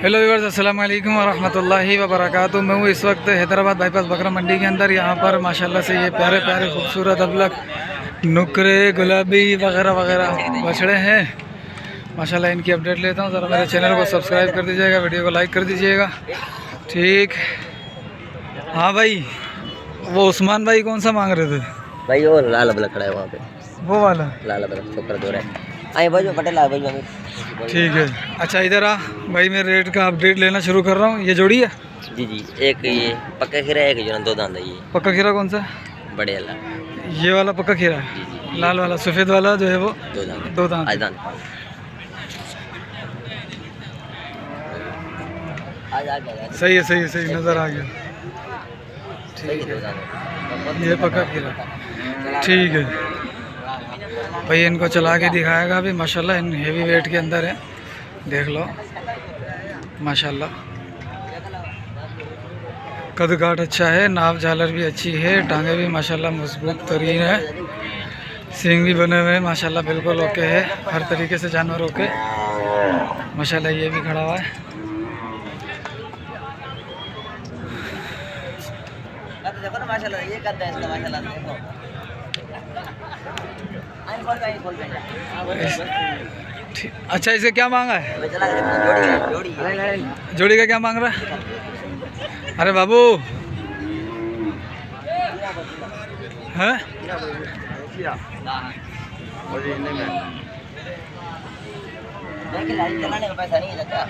Hello viewers, अस्सलाम वालेकुम वरहमतुल्लाहि वबरकातुहू। मैं हूँ इस वक्त हैदराबाद बाईपास बकरा मंडी के अंदर। यहाँ पर माशाल्लाह से ये प्यारे प्यारे खूबसूरत अबलग नुकरे गुलाबी वगैरह वगैरह बछड़े हैं। माशाल्लाह इनकी अपडेट लेता हूँ। ज़रा मेरे चैनल को सब्सक्राइब कर दीजिएगा, वीडियो को लाइक कर दीजिएगा। ठीक, हाँ भाई, वो उस्मान भाई कौन सा मांग रहे थे भाई? वो लाल अबलग खड़ा है वहाँ पे, वो वाला लाल अबलग छोकरा दो रहा है। आए भाई पटेल आ भाई। ठीक है, अच्छा इधर आ भाई, मैं रेट का अपडेट लेना शुरू कर रहा हूँ। ये जोड़ी है जी जी, एक ये पक्का खीरा है, एक जो ना दो दांत है। ये पक्का खीरा कौन सा? बड़े वाला। ये वाला पक्का खीरा है। जी जी, लाल वाला सफ़ेद वाला जो है वो दो दांत। दो दांत। आज दांत सही है, सही है, सही नज़र आ गया। ठीक है, ये पक्का खीरा। ठीक है भाई, इनको चला के दिखाएगा अभी। माशाल्लाह इन हेवी वेट के अंदर है, देख लो माशाल्लाह। कद काट अच्छा है, नाप झालर भी अच्छी है, टांगे भी माशाल्लाह मजबूत तरीन है, सींग भी बने हुए हैं माशाल्लाह, बिल्कुल ओके है, हर तरीके से जानवर ओके माशाल्लाह। ये भी खड़ा हुआ है। अच्छा, इसे क्या मांगा है? जोड़ी का क्या मांग रहा है? अरे बाबू है चलाने का पैसा नहीं है चाचा।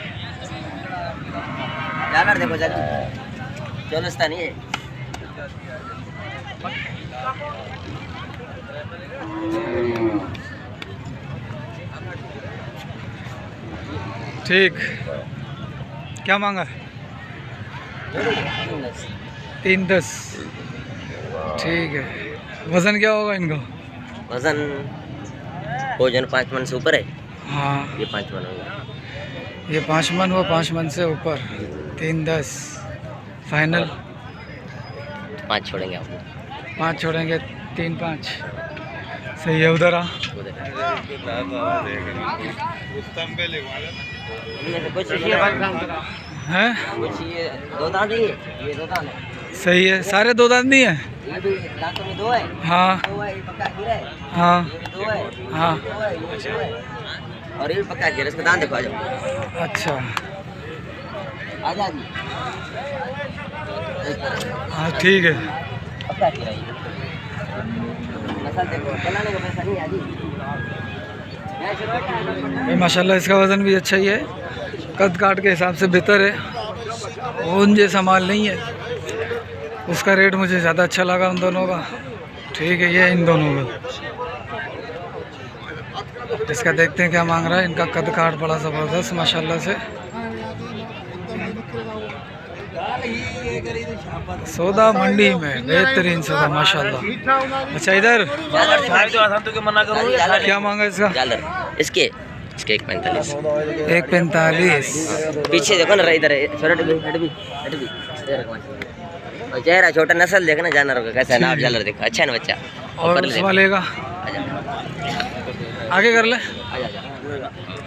जानवर देखो चाचा, चलता नहीं है। ठीक, क्या मांगा? 310। ठीक है, वज़न क्या होगा इनका? वजन 5 मन से ऊपर है। हाँ, ये 5 मन होगा। ये 5 मन, वो 5 मन से ऊपर। 310 फाइनल। 5 छोड़ेंगे आपको। 5 छोड़ेंगे, 3-5 सही है। उधर आ हैं, दो दांत ही है, ये दो दांत है। सही है, सारे दो दांत नहीं है। ये भी दांतों में दो है। हाँ दो है, ये पक्का खीरा है। हाँ ये भी दो है। हाँ, दो है, ये दो है। और ये भी पक्का खीरा, इसका दांत देखो। आ जाओ, अच्छा आ जा जी। हाँ ठीक है। पक्का खीरा ये नस्ल देखो, चलाने का पैसा नहीं है जी। भाई माशाल्लाह इसका वज़न भी अच्छा ही है, कद काट के हिसाब से बेहतर है, ऊन जैसा माल नहीं है। उसका रेट मुझे ज़्यादा अच्छा लगा उन दोनों का। ठीक है, ये इन दोनों का। इसका देखते हैं क्या मांग रहा है। इनका कद काट बड़ा ज़बरदस्त माशाल्लाह से। सौदा मंडी में बेहतरीन सौदा माशाल्लाह। अच्छा इधर क्या मांगा इसका? जालर इसके 1.45। 1.45। पीछे देखो ना, इधर और चेहरा छोटा, नस्ल देखो ना जानवर का कैसा है। नाप जालर देखो, अच्छा है ना बच्चा। और उस वाले का आगे कर ले।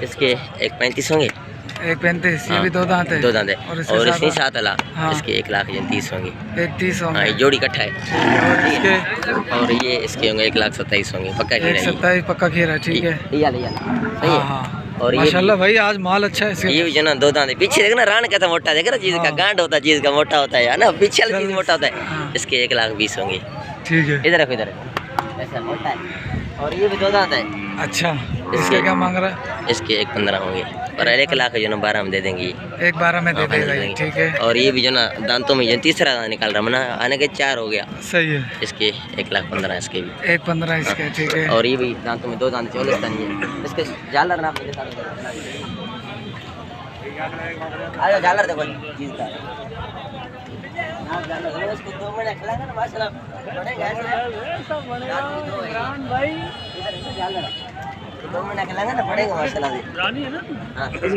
इसके 1.35 होंगे। 1.35। ये भी दो दांत है। दो दांत है। और और इसमें 7 अला। हाँ। इसके 1,30,000 होंगे। 1.30 हाँ, होंगे। ये जोड़ी इकट्ठा है। और इसके और ये इसके होंगे 1,27,000 होंगे। पक्का खीरा है। 1.27 पक्का खीरा। ठीक है, सही है। हाँ। और माशाल्लाह भाई आज माल अच्छा है इसके। ये भी जो ना दो दांत है। पीछे देखना, रान कैसा मोटा देख रहा, चीज का गांड होता है, चीज का मोटा होता है ना, पीछे वाला चीज मोटा होता है। हाँ। इसके 1,20,000 होंगे। ठीक है, इधर देखो, इधर ऐसा मोटा है। और ये भी दो दांत है। अच्छा इसका क्या मांग रहा है? इसके 1.15 होंगे। और 1,00,000 जो ना 12 में दे देंगे। 1.12 में दे देगा ये। ठीक है, और ये भी जो ना दांतों में जो तीसरा दांत निकाल रहा है ना, आने के 4 हो गया। सही है। इसके 1,15,000 इसके भी। 1.15 इसके। ठीक है, और ये भी दांतों में दो दांत 14 है। इसके झालर नाप के साथ आया, झालर देखो चीज का। इसको 2 महीने खिलाएगा ना माशाल्लाह बढ़ेगा ऐसा। भाई इधर है झालर, 2 महीने खिलाएगा ना बढ़ेगा माशाल्लाह। रानी है ना। हां, इसके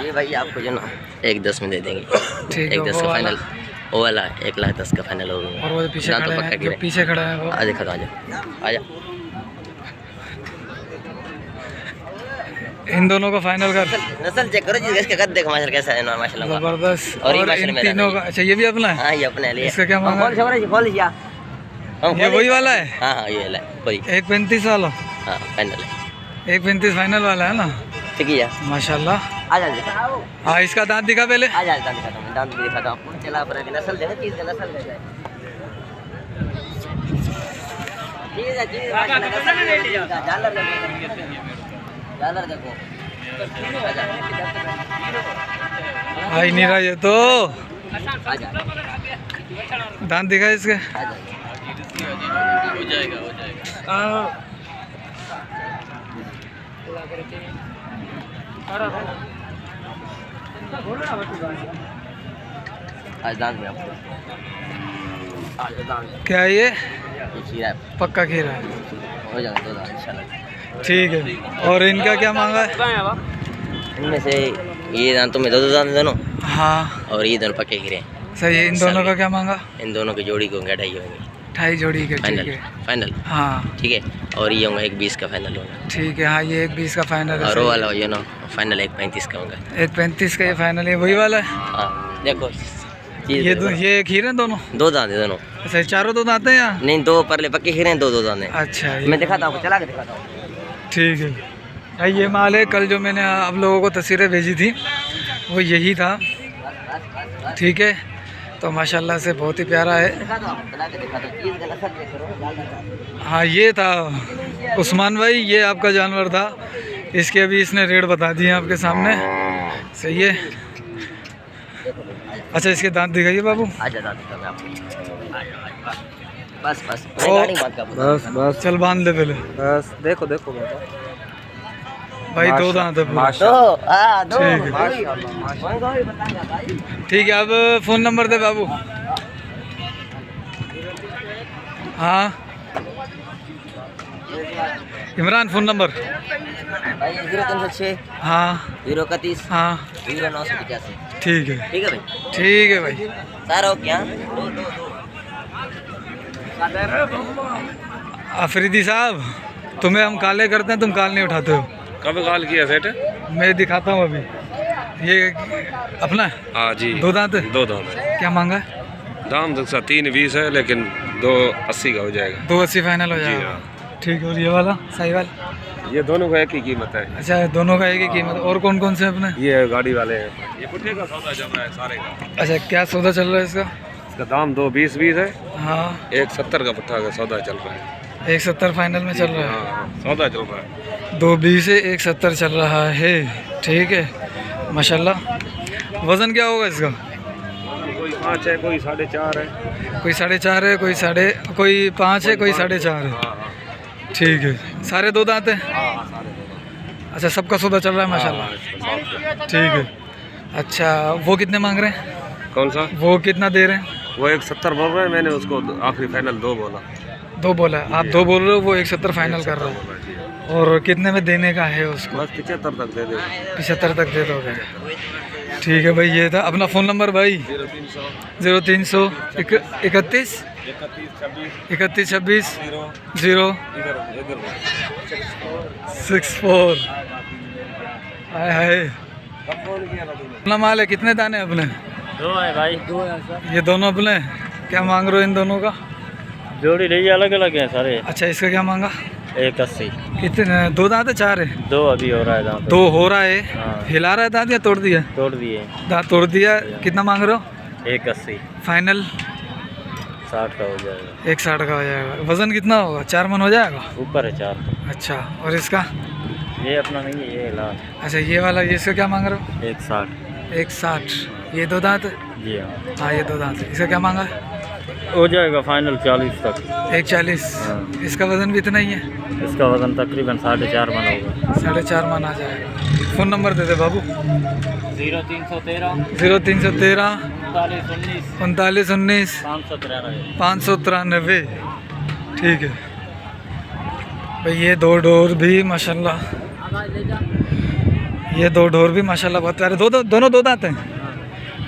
ये भाई आपको जो ना 1.10 में दे देंगे। 1.10 का फाइनल। वो वाला 1,10,000 का फाइनल हो गया। और वो पीछे खड़े हैं, जो पीछे खड़ा है वो। आ देखो, आ जा इन दोनों का फाइनल कर। नस्ल चेक करो जी, इसका कद देखो माशाल्लाह कैसा है ना, माशाल्लाह जबरदस्त। और ये और माशाल्लाह इन मेरा तीनों का, अच्छा ये भी अपना है? हाँ ये अपने लिए। इसका क्या मांगा? खोल लिया। ये वही वाला है? हाँ हाँ ये ले वही। 1.35 वाला? हाँ फाइनल है। 1.35 फाइनल वाला है ना? ठीक है माशाल्लाह। आ जा। हाँ इसका दांत दिखा पहले। आ जा दिखाता हूँ, दांत भी दिखाता हूँ। चला पर नस्ल देखो, चीज का नस्ल देखो। चीज माशाल्लाह का झालर देखो, झालर देखो। आई नहीं रहा ये तो। आ जा दांत दिखा इसके। आ जा। हो जाएगा। आज दांत में आपको आज दांत क्या है ये? खीरा है, पक्का खीरा है। हो जाएगा दो दांत इंशाल्लाह। ठीक है। और इनका क्या मांगा है? इनमें से ये दांतों में दो दांत दोनों, हाँ और ये दोनों पक्के खीरे हैं। सही है। इन दोनों का क्या मांगा? इन दोनों की जोड़ी को 2.5 होंगे 2.5 जोड़ी के। ठीक फाइनल। है। फाइनल हाँ ठीक है। और ये होगा 1.20 का फाइनल होगा। ठीक है। हाँ ये 1.20 का फाइनल है। और वो वाला ये ना फाइनल 1.35 का होगा। 1.35 का ये फाइनल है, वही वाला है? हाँ देखो चीज ये देखो। ये खीरे हैं दोनों? दो दांत है दोनों। अच्छा चारों दो दांत हैं या? नहीं दो परले पक्के खीरे हैं, दो दांत हैं। अच्छा मैं दिखाता हूँ, चला के दिखाता हूँ। ठीक है। भाई ये माल है, कल जो मैंने आप लोगों को तस्वीरें भेजी थी वो यही था। ठीक है, तो माशाल्लाह से बहुत ही प्यारा है। दिखाता हूँ, चला के दिखाता हूँ। चीज का नस्ल चेक करो। हाँ ये था उस्मान भाई, ये आपका जानवर था। इसके अभी इसने रेट बता दिए आपके सामने। सही है। अच्छा इसके दांत दिखाइए बाबू। आजा दांत दिखा मैं आपको। बस बस बस बस चल बांध ले पहले। बस देखो देखो बेटा, भाई दो दांत है पूरा। दो हाँ दो। ठीक ठीक है। अब फ़ोन नंबर दे बाबू। हाँ इमरान फ़ोन नंबर। भाई 0306 हाँ 031 हाँ 0985। ठीक है। ठीक है भाई। ठीक है भाई। सारा हो क्या? अफरीदी साहब, तुम्हें हम काले करते हैं, तुम काल नहीं उठाते हो। कब कॉल किया सेठ? मैं दिखाता हूँ अभी। ये अपना हाँ जी, दो दांत है? दो दांत है। क्या मांगा है? दाम 3.20 है, लेकिन 2.80 का हो जाएगा। 2.80 फाइनल हो जाएगा। हाँ। ठीक है। और ये वाला साहिवाल? ये दोनों का एक ही कीमत है। अच्छा दोनों का एक ही कीमत। और कौन कौन से अपने? ये गाड़ी वाले हैं। ये पुट्ठे का सौदा चल रहा है सारे का। अच्छा क्या सौदा चल रहा है इसका? इसका दाम 2.20 है। हाँ 1.70 का पुट्ठा का सौदा चल रहा है। 1.70 फाइनल में चल रहा है। हाँ सौदा चल रहा है। 2.20 से 1.70 चल रहा है। ठीक है माशाल्लाह। वज़न क्या होगा इसका? कोई 5 है, कोई 4.5 है। कोई 4.5 है, कोई 5 है, कोई 4.5 है। हाँ हाँ ठीक है। सारे दो दांत हैं? हाँ सारे अच्छा सबका सौदा चल रहा है माशाल्लाह। ठीक है। अच्छा वो कितने मांग रहे हैं? कौन सा? वो कितना दे रहे हैं? वो 1.70 बोल रहे हैं, मैंने उसको आखिरी फाइनल 2 बोला। 2 बोला है। आप 2 बोल रहे हो, वो 1.70 फाइनल कर रहा है। और कितने में देने का है उसको? बस 75 तक दे दे। 75 तक दे दोगे? ठीक है भाई। ये था अपना फ़ोन नंबर भाई। 0300 31 31 26 0 64। हाय हाय। अपना माल है। कितने दाने अपने? 2 है भाई, 2 है सर। ये दोनों अपने? क्या मांग रहे हो इन दोनों का? जोड़ी नहीं अलग अलग है सारे। अच्छा इसका क्या मांगा? 1.80। कितने? 2 दांत है 4 है? 2 अभी हो रहा है दांत। 2 हो रहा है। हाँ। हिला रहा है दांत या तोड़ दिया? तोड़ दिए। दांत तोड़ दिया। कितना मांग रहे हो? 1.80। फाइनल 60 का हो जाएगा। 1.60 का हो जाएगा। वज़न कितना होगा? 4 मन हो जाएगा? ऊपर है 4। अच्छा और इसका? ये अपना नहीं है, ये लाल। अच्छा ये वाला, ये इसका क्या मांग रहे हो? 1.60। 1.60। ये 2 दांत है? जी हाँ। हाँ ये 2 दांत है। इसका क्या मांगा है? हो जाएगा फाइनल 40 तक। 1.40। हाँ। इसका वज़न भी इतना ही है? इसका वजन तकरीबन 4.5 मन होगा। 4.5 मन आ जाएगा। फ़ोन नंबर दे दे बाबू। 0313 0313 39 19 39 19 593। 593। ठीक है भाई। ये 2 ढोर भी माशाल्लाह, ये 2 ढोर भी माशाल्लाह बहुत प्यारे। दोनों 2 दांत हैं।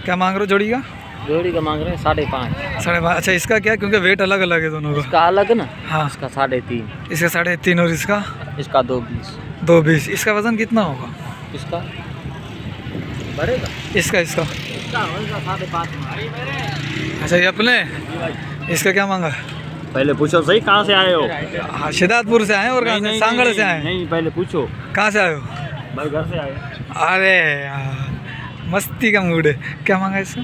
क्या मांग रहे हो जोड़ी का? जोड़ी का मांग रहे हैं 5.5। 5.5। अच्छा इसका क्या? क्योंकि वेट अलग अलग है दोनों का। इसका अलग है ना? हाँ इसका 3.5। इसका 3.5 और इसका? इसका 2.20। 220। इसका वज़न कितना होगा? इसका बढ़ेगा, इसका इसका होगा 5.5। अच्छा, ये अपने, इसका क्या मांगा? पहले पूछो सही, कहाँ से आए हो? हाँ, शिदातपुर से आए और कहाँ से? सांगड़ से आए? नहीं, पहले पूछो कहाँ से आए हो? भाई घर से आए। अरे यार, मस्ती का मूड है। क्या मांगा इसका?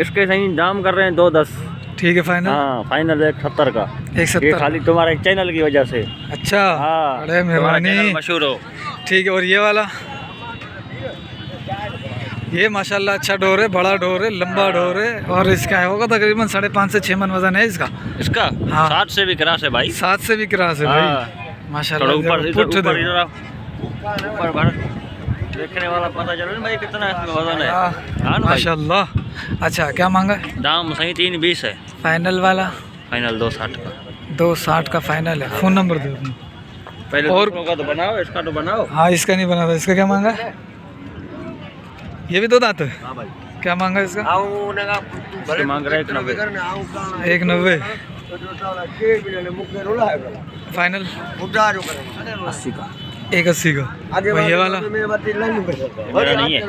इसके सही दाम कर रहे हैं 210। ठीक है, फाइनल। हाँ, फाइनल 170 का। ये 170। खाली तुम्हारे एक चैनल की वजह से। अच्छा, हाँ, अरे मेहरबानी। मशहूर हो। ठीक है, और ये वाला? ये माशाल्लाह अच्छा ढोर है, बड़ा ढोर है, लंबा ढोर है, और इसका होगा तकरीबन 5.5 से 6 मन वजन है इसका। इसका हाँ। 7 से भी क्रॉस है भाई। 7 से भी क्रॉस है हाँ। भाई, माशाल्लाह। थोड़ा ऊपर पुट ऊपर देखो। इधर आओ। ऊपर भर देखने वाला पता चले ना भाई कितना इसमें वजन है। हाँ, हाँ ना भाई? माशाल्लाह। अच्छा, क्या मांगा? दाम सही 320 है। फाइनल वाला? फाइनल 260 का। 260 का फाइनल है। फ़ोन नंबर दो अपना। पहले और- दूसरों का तो बनाओ, इसका तो बनाओ। हाँ, इसका नहीं बना था। इसका क्या मांगा? ये भी 2 दांत है। हाँ भाई, क्या मांगा इसका? इसके मांग रहे 190। 190 फाइनल। 80 का। 180 का। भाई ये वाला? मेरा नहीं है।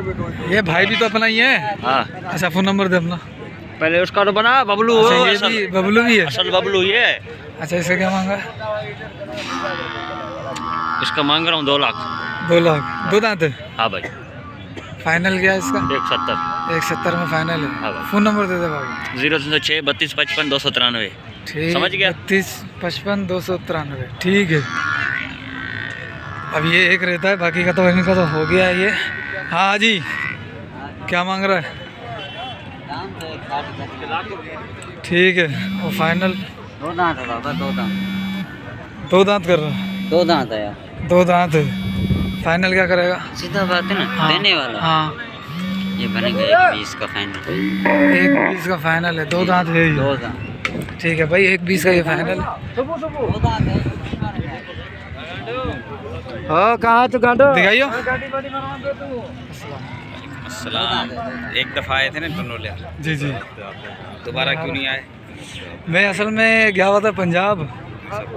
ये भाई भी तो अपना ही है। हाँ, अच्छा, फ़ोन नंबर दे अपना। पहले उसका तो बना, बबलू हो। अच्छा, ये असल भी बबलू भी है। असल बबलू ये है। अच्छा, इसका क्या मांगा? इसका मांग रहा हूँ 2 लाख। 2 लाख। 2 दांत है। हाँ भाई, फाइनल क्या है इसका? 170। 170 में फाइनल हाँ है। भाई। फ़ोन नंबर दे दे भाई। 0306 32 55 293। ठीक, समझ गया? 32 55 293। ठीक है। अब ये एक रहता है, बाकी का तो इनका तो हो गया है ये। हाँ जी, क्या मांग रहा है? ठीक है, वो फाइनल 2 दांत है बाबा, 2 दांत। 2 दांत कर रहा है। 2 दांत है यार। 2 दांत है। फाइनल क्या करेगा? सीधा बात है ना, हाँ, देने वाला। हाँ, ये बनेगा 120 का फाइनल। 120 का फाइनल है। 2 दांत है ये। 2 दांत। ठीक है भाई, 120 का ये फाइनल। 2 दांत है। हाँ, कहाँ तो गाड़ो दिखाइयो। एक दफ़ा आए थे ना टनोलिया, जी जी। दोबारा क्यों नहीं आए? मैं असल में गया हुआ था पंजाब,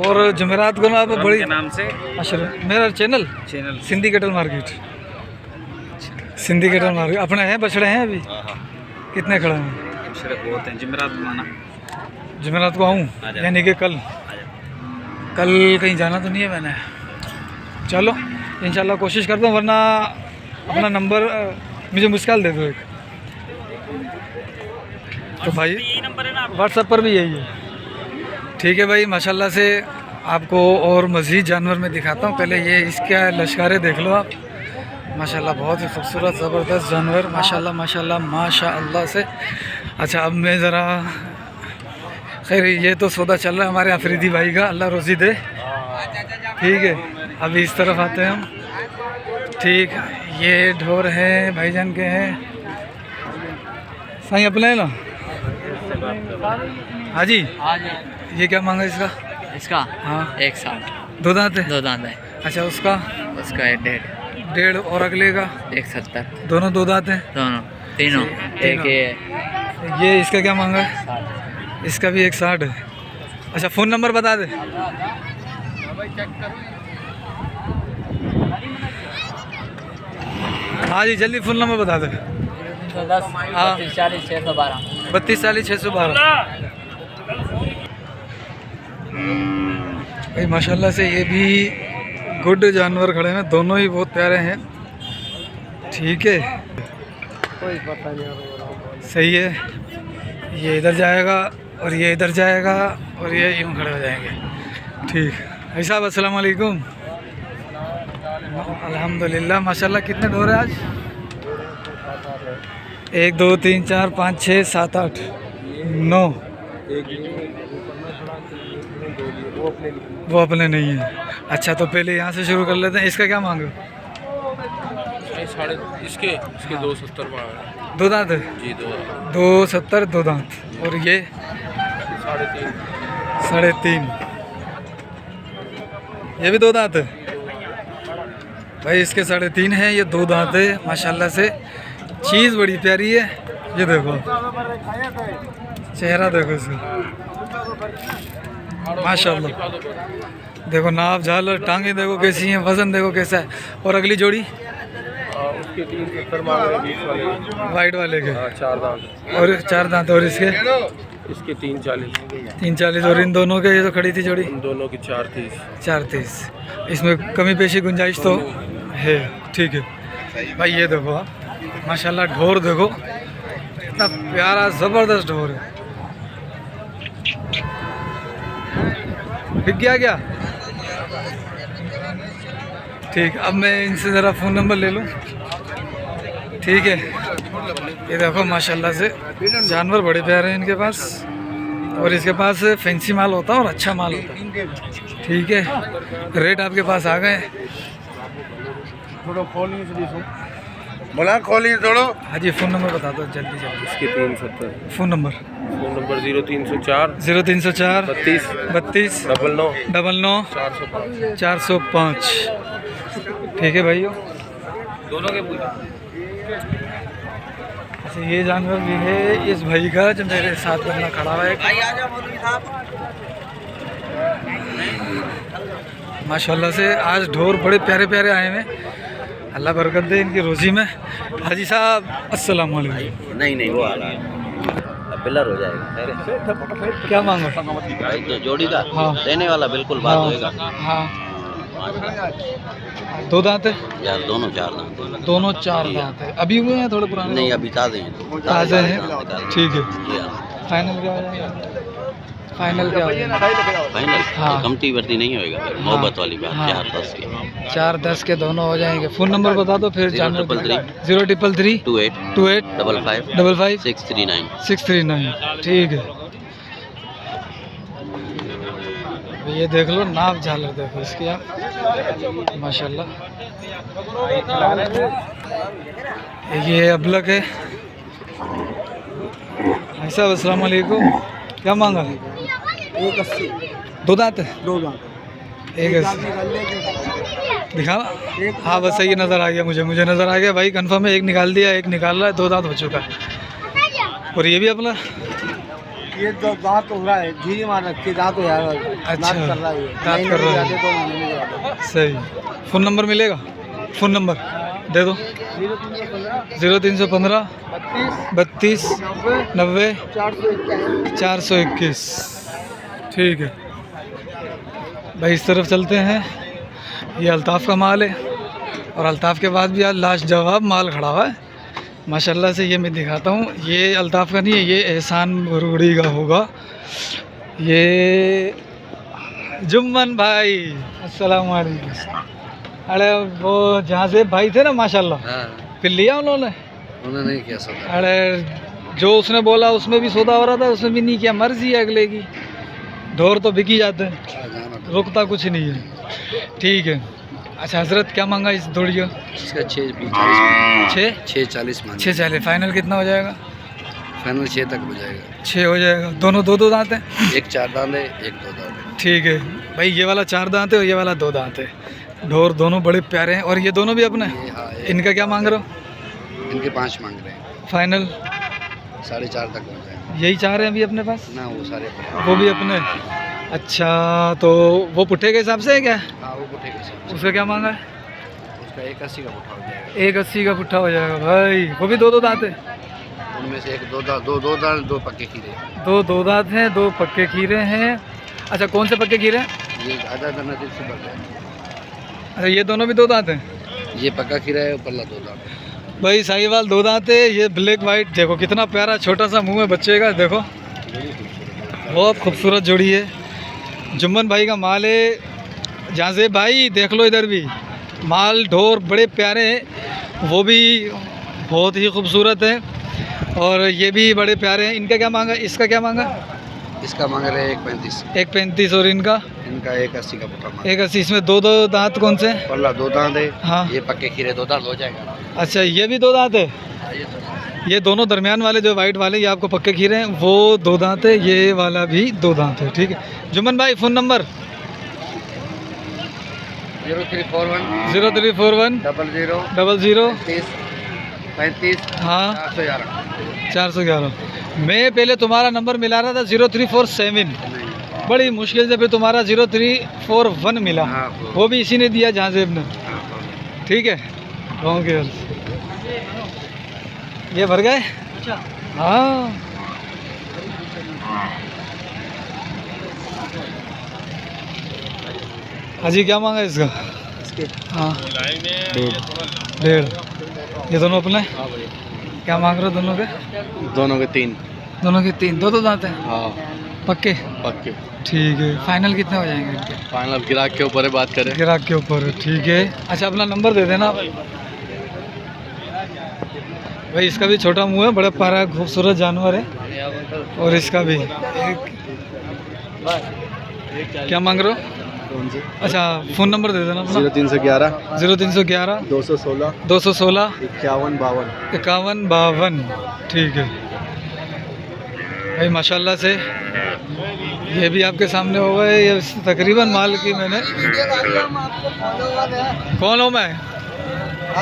और जुमेरात को ना आप बड़ी के नाम से अशर मेरा channel channel. Sindhi cattle market. Sindhi cattle market अपने हैं, बछड़े हैं अभी। हाँ हाँ, कितने खड़े हैं? दूसरे बहुत हैं। जिमरात को आना। जुमेरात को आऊँ, आ जाओ। यानी कि कल? आ जाओ। कल कहीं जाना तो नहीं है मैंने। चलो, इंशाल्लाह कोशिश करता हूँ, वरना अपना नंबर मुझे मुश्किल दे दो एक। तो भाई व्हाट्सएप पर भी यही है। ठीक है भाई, माशाल्लाह से आपको और मज़ीद जानवर में दिखाता हूँ। पहले ये इसका लश्कारे देख लो आप, माशाल्लाह बहुत ही खूबसूरत ज़बरदस्त जानवर, माशाल्लाह माशाल्लाह माशाल्लाह से। अच्छा, अब मैं ज़रा, खैर ये तो सौदा चल रहा है हमारे अफरीदी भाई का, अल्लाह रोज़ी दे। ठीक है, अभी इस तरफ आते हैं हम। ठीक, ये ढोर है भाईजान के हैं, साईं अपने है ना? हाँ जी। ये क्या मांगा इसका? इसका हाँ, 160। 2 दांत है। 2 दांत है। अच्छा, उसका उसका 1.5। 1.5, और अगले का? 170। दोनों 2 दांत हैं। दोनों तीनों। एक ये ये इसका क्या मांगा है? इसका भी 160 है। अच्छा, फ़ोन नंबर बता दे। हाँ जी, जल्दी फ़ोन नंबर बता दे। 310 हाँ। 40 612। 32 40 612। भाई माशाल्लाह से ये भी गुड जानवर खड़े हैं, दोनों ही बहुत प्यारे हैं। ठीक है, सही है। ये इधर जाएगा और ये इधर जाएगा और ये यूँ खड़े हो जाएंगे। ठीक, भाई साहब अस्सलाम वालेकुम। अल्हम्दुलिल्लाह, माशाल्लाह। कितने ढोर है आज? 1 2 3 4 5 6 7 8 9। वो अपने नहीं है। अच्छा, तो पहले यहाँ से शुरू कर लेते हैं। इसका क्या मांग रहे हो? इसके 270 में 2 दांत है। जी 270 2 दांत। और ये 3.5। 3.5। ये भी 2 दांत है भाई, इसके 3.5 हैं, ये 2 दांत है। माशाल्लाह से चीज़ बड़ी प्यारी है। ये देखो, चेहरा देखो इसका, माशाल्लाह। देखो नाप झालर टांगे देखो कैसी हैं, वजन देखो कैसा है। और अगली जोड़ी उसके 370 मांग रहे हैं 20 वाले। वाइट वाले के। हाँ 4 दांत। और 4 दांत। और इसके इसके 340। 340। और इन दोनों के ये तो खड़ी थी जोड़ी इन दोनों की 430। 430। इसमें कमी पेशी गुंजाइश तो है, ठीक है भाई। ये देखो आप माशाल्लाह ढोर देखो इतना प्यारा ज़बरदस्त ढोर है। बिक गया क्या? ठीक, अब मैं इनसे ज़रा फ़ोन नंबर ले लूँ। ठीक है, ये देखो माशाल्लाह से जानवर बड़े प्यारे हैं इनके पास। और इसके पास फैंसी माल होता है और अच्छा माल होता है। ठीक है, रेट आपके पास आ गए। बोला खोलिए थोड़ो। हाँ जी, फ़ोन नंबर बता दो जल्दी जल्दी। इसके 370। Phone number 0304 0304 32 32 99 99 405। 405। ठीक है भाइयों। दोनों के पूछे। अच्छा, ये जानवर भी है इस भाई का जो मेरे साथ बंदा खड़ा हुआ है। माशाल्लाह से आज ढोर बड़े प्यारे प्यारे आए हैं। अल्लाह बरकत दे इनकी रोज़ी में। हाजी साहब अस्सलाम वालेकुम। नहीं वो आ रहा है, पिलर हो जाएगा। क्या मांगा? तो जोड़ी का हाँ। देने वाला बिल्कुल बात होएगा। हाँ, 2 दांत है? यार दोनों 4 दांत हैं। दोनों 4 दांत है। अभी हुए हैं थोड़े पुराने? नहीं अभी ताज़े हैं। ताज़े हैं। ठीक है, जी हाँ। फाइनल क्या हो जाएगा? फाइनल क्या हो जाएगा? फाइनल हाँ। कमती वर्ती नहीं होएगा फिर, मोहब्बत वाली बात। हाँ। 4-10 के 4-10 के दोनों हो जाएंगे। फ़ोन नंबर बता दो फिर। 0333 0333 28 28 55 55 639। 639। ठीक है, ये देख लो नाप झालर देखो इसकी आप माशाल्लाह। ये अबलक है। भाई साहब अस्सलाम वालेकुम। क्या मांगा? 2 दांत है? 2 दांत। 180 दिखा। हाँ बस सही नज़र आ गया मुझे नज़र आ गया भाई। कंफर्म है, एक निकाल दिया, एक निकाल रहा है, 2 दांत हो चुका है। और ये भी अपना ये 2 दांत हो रहा है, झीरी मार रखी दांत हो यार। अच्छा, कर रहा है, दांत कर रहा है। 2 महीने में जाते। सही। फ़ोन नंबर मिलेगा? फ़ोन नंबर दे दो। 0315 32 90 421। ठीक है भाई, इस तरफ चलते हैं। ये अल्ताफ़ का माल है और अल्ताफ़ के बाद भी आज लाजवाब माल खड़ा हुआ है माशाल्लाह से। ये मैं दिखाता हूँ। ये अल्ताफ़ का नहीं है, ये एहसान बरूड़ी का होगा। ये जुम्मन भाई अस्सलाम वालेकुम। अरे वो जहाँ से भाई थे ना माशाल्लाह, फिर लिया उन्होंने नहीं किया सौदा। अरे जो उसने बोला उसमें भी सौदा हो रहा था, उसमें भी नहीं किया। मर्जी है अगले की। ढोर तो बिक ही जाते हैं, रुकता कुछ नहीं है। ठीक है। अच्छा हजरत क्या मांगा इस जोड़ी का? इसका 640 मान। 640। फाइनल कितना हो जाएगा? फाइनल 6 तक हो जाएगा। 6 हो जाएगा। दोनों 2-2 दांत हैं? एक 4 दांत है, एक 2 दांत है। ठीक है भाई, ये वाला 4 दांत है और ये वाला 2 दांत है। ढोर दोनों बड़े प्यारे हैं। और ये दोनों भी अपने? इनका क्या मांग रहे हो? इनके 5 मांग रहे हैं। फाइनल 4.5 तक हो जाएगा। यही 4 हैं अभी अपने पास? ना वो सारे वो भी अपने? अच्छा, तो वो पुट्ठे के हिसाब से है क्या? हाँ वो पुट्ठे के हिसाब से। उसका क्या मांगा है? उसका 81 का पुट्ठा हो जाएगा। 180 का पुट्ठा हो जाएगा भाई। वो भी 2-2 दांत है? उनमें से एक 2 दांत 2 पक्के खीरे। 2 दांत हैं, 2 पक्के खीरे हैं। अच्छा कौन से पक्के खीरे हैं? ये आधा नजर से बढ़ है। अच्छा ये दोनों भी 2 दांत हैं? ये पक्का खीरा है, पल्ला 2 दांत है। भाई साहिवाल 2 दांत है। ये ब्लैक वाइट देखो कितना प्यारा, छोटा सा मुंह में बच्चे का। देखो बहुत खूबसूरत जोड़ी है। जुम्मन भाई का माल है। जहाँ से भाई देख लो इधर भी माल ढोर बड़े प्यारे हैं, वो भी बहुत ही खूबसूरत है। और ये भी बड़े प्यारे हैं। इनका क्या मांगा? इसका क्या मांगा? इसका मांग रहे हैं 1.35। 1.35। और इनका? इनका 1.80 का पुट्ठा मांग। 1.80। इसमें 2-2 दांत कौन से? पल्ला 2 दांत है। हाँ। ये पक्के खीरे 2 दांत हो जाएगा। अच्छा ये भी 2 दांत है? ये दोनों दरमियान वाले जो वाइट वाले ये आपको पक्के खीरे हैं, वो 2 दांत है। ये वाला भी 2 दांत है। ठीक है जुम्मन भाई, फ़ोन नंबर? 0341 0341 00 00 35 हाँ 411। 411। मैं पहले तुम्हारा नंबर मिला रहा था 0347। बड़ी मुश्किल से फिर तुम्हारा 0341 मिला, वो भी इसी ने दिया जहाजेब ने। ठीक है, गाँव के हल ये भर गए। हाँ हाजी क्या मांगा इसका? हाँ 1.5। ये दोनों अपने क्या मांग रहे हो दोनों के? दोनों के 3। दोनों के 3, 2 दांत हैं हाँ पक्के? पक्के। ठीक है, फाइनल कितने हो जाएंगे इनके? फाइनल ग्राहक के ऊपर है, बात करें। ग्राहक के ऊपर है, ठीक है। अच्छा अपना नंबर दे देना भाई। इसका भी छोटा मुंह है, बड़ा प्यारा खूबसूरत जानवर है, और इसका भी क्या मांग रहे हो? अच्छा फ़ोन नंबर दे देना अपना। 0311 0311 216 216 51 52। 51 52। ठीक है भाई, माशाल्लाह से ये भी आपके सामने हो गए। ये तकरीबन माल की मैंने। कौन हूँ मैं?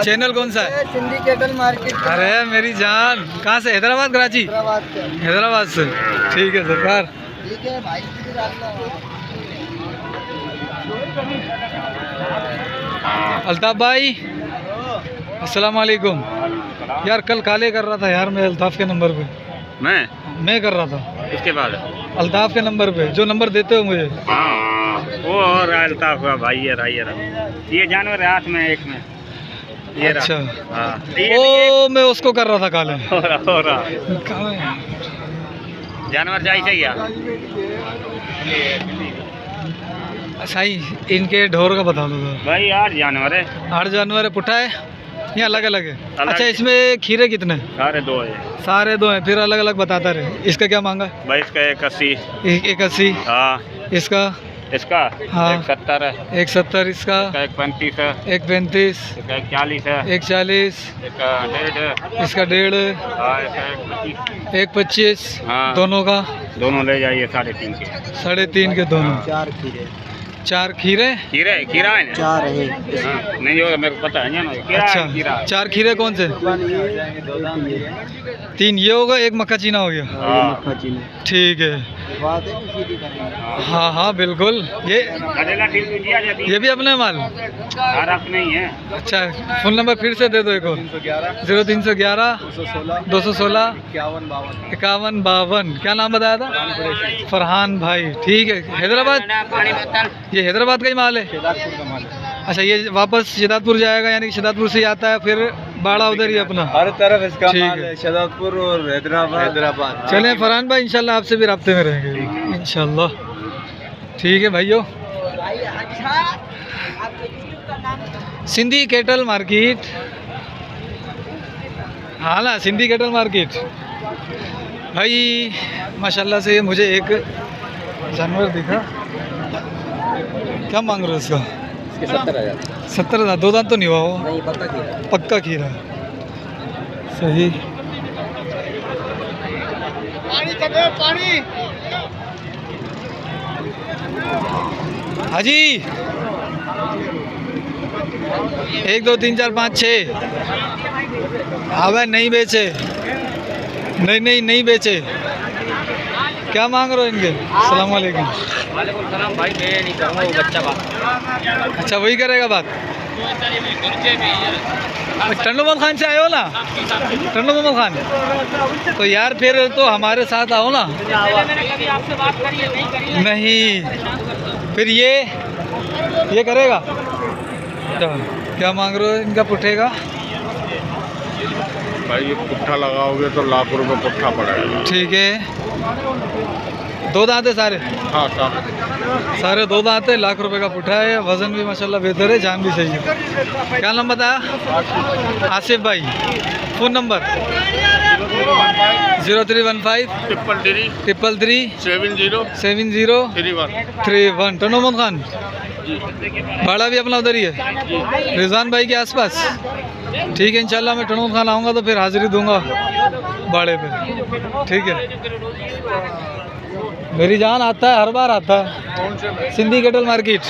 चैनल कौन सा है? Sindhi kettle market. अरे मेरी जान, कहाँ से? हैदराबाद कराची? हैदराबाद से। ठीक है सरकार। ठीक है भाई। अल्ताफ़ भाई अस्सलाम वालेकुम। यार कल काले कर रहा था यार मैं अल्ताफ़ के नंबर पे। मैं कर रहा था इसके बाद अल्ताफ़ के नंबर पे, जो नंबर देते हो मुझे। हाँ वो और अल्ताफ हुआ भाई। ये जानवर है हाथ में, एक में ये रहा। अच्छा हाँ ओ मैं उसको कर रहा था काले। हो रहा जानवर जाई सही है। सही, इनके ढोर का बता दो भाई 8 जानवर है। 8 जानवर है, पुट्ठा है या अलग अलग है? अलग। अच्छा इसमें खीरे कितने? सारे 2 है। सारे 2 हैं, फिर अलग अलग बताता रहे। इसका क्या मांगा? भाई इसका 81। 81। हाँ इसका इसका हाँ। 170 है। 170। इसका 135 है। 135। इसका 41 है। 140। इसका 1.5 है। इसका 1.5। हाँ इसका 125। 125। हाँ दोनों का दोनों ले जाइए 3.5 के। 3.5 के दोनों। 4 खीरे। खीरा है ना? 4 है। हाँ, नहीं होगा मेरे को पता है ना। खीरा अच्छा 4 खीरे कौन से? 3 ये होगा, 1 मक्का चीना हो गया। हाँ ठीक है। हाँ हाँ बिल्कुल। ये भी अपने माल? नहीं है। अच्छा फ़ोन नंबर फिर से दे दो एक और। 0311 216 51 52। क्या नाम बताया था? फरहान भाई। ठीक है, हैदराबाद। ये हैदराबाद का ही माल है? अच्छा ये वापस शिदातपुर जाएगा, यानी कि शिदातपुर से ही आता है, फिर बाड़ा उधर ही अपना हर तरफ इसका ठीक माल है। है, शिदातपुर और हैदराबाद। चलें फरहान भाई, इंशाल्लाह आपसे भी राब्ते में रहेंगे इंशाल्लाह। ठीक है भाइयों, सिंधी केटल मार्केट। हाँ ना, सिंधी केटल मार्केट भाई। माशाल्लाह से मुझे एक जानवर दिखा। क्या मांग रहे हो इसका? 70,000। 2 दांत तो नहीं हुआ वो? नहीं पक्का पक्का खीरा। सही। हाजी 1 2 3 4 5 6। हाँ भाई नहीं बेचे, नहीं बेचे। क्या मांग रहे हो इनके? अस्सलाम वालेकुम। भाई मैं नहीं करूँगा, वो बच्चा बात। अच्छा वही करेगा बात। टंडो मोहम्मद खान से आए हो ना? टंडो मोहम्मद खान तो यार फिर तो हमारे साथ आओ ना। आपसे बात करिए, नहीं करिए। नहीं फिर ये करेगा। तो क्या मांग रहे हो इनका पुट्ठे का? भाई ये पुट्ठा लगाओगे तो लाख रुपए पुट्ठा पड़ेगा। ठीक है, 2 दांत है सारे? हाँ सारे 2 दांत है, लाख रुपए का पुट्ठा है। वज़न भी माशाल्लाह बेहतर है, जान भी सही है। क्या नाम बताया? आसिफ भाई। Phone number 0315 333 70 31। टनो मोहम्मद खान भाड़ा भी अपना उधर ही है, रिजवान भाई के आसपास। ठीक है, इंशाल्लाह मैं टनो खान आऊँगा तो फिर हाज़िरी दूंगा भाड़े पे। ठीक है मेरी जान, आता है हर बार आता है सिंधी केटल मार्केट।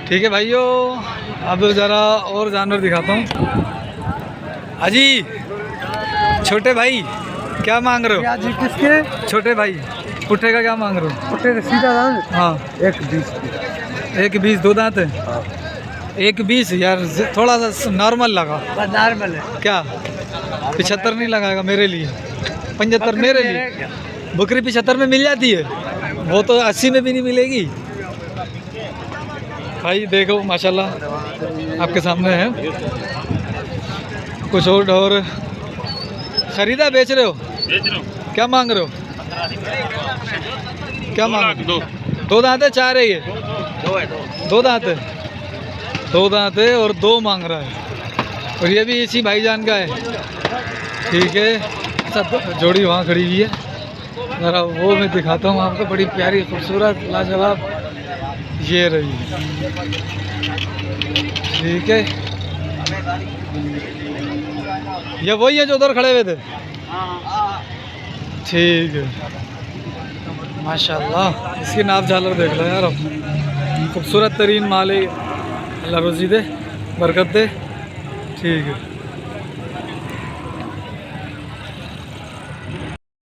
ठीक है भाइयों, अब ज़रा और जानवर दिखाता हूँ। हाजी छोटे भाई क्या मांग रहे हो? जी किसके छोटे भाई पुट्ठे का क्या मांग रहे हो? पुट्टे सीधा दाम हाँ 1.20 एक 20 दो दांत है। एक 20 यार थोड़ा सा नॉर्मल लगा। नॉर्मल है। क्या 75 नहीं लगाएगा मेरे लिए? 75 मेरे लिए। बकरी 75 में मिल जाती है, वो तो 80 में भी नहीं मिलेगी भाई। देखो माशाल्लाह आपके सामने है। कुछ और खरीदा बेच रहे हो? बेच रहा हूँ। क्या मांग रहे हो? क्या मांग रहे हो? दो दांत है चार है ये? दो दांत है। दो दांत है और दो मांग रहा है। और ये भी इसी भाईजान का है। ठीक है, सब जोड़ी वहाँ खड़ी हुई है। ज़रा वो मैं दिखाता हूँ आपको, बड़ी प्यारी खूबसूरत लाजवाब ये रही। ठीक है, ये वही है जो उधर खड़े हुए थे। ठीक है माशाल्लाह, इसकी नाप झालर देख लो यार अब। खूबसूरत तरीन माल है, अल्लाह रोज़ी दे बरकत दे। ठीक है।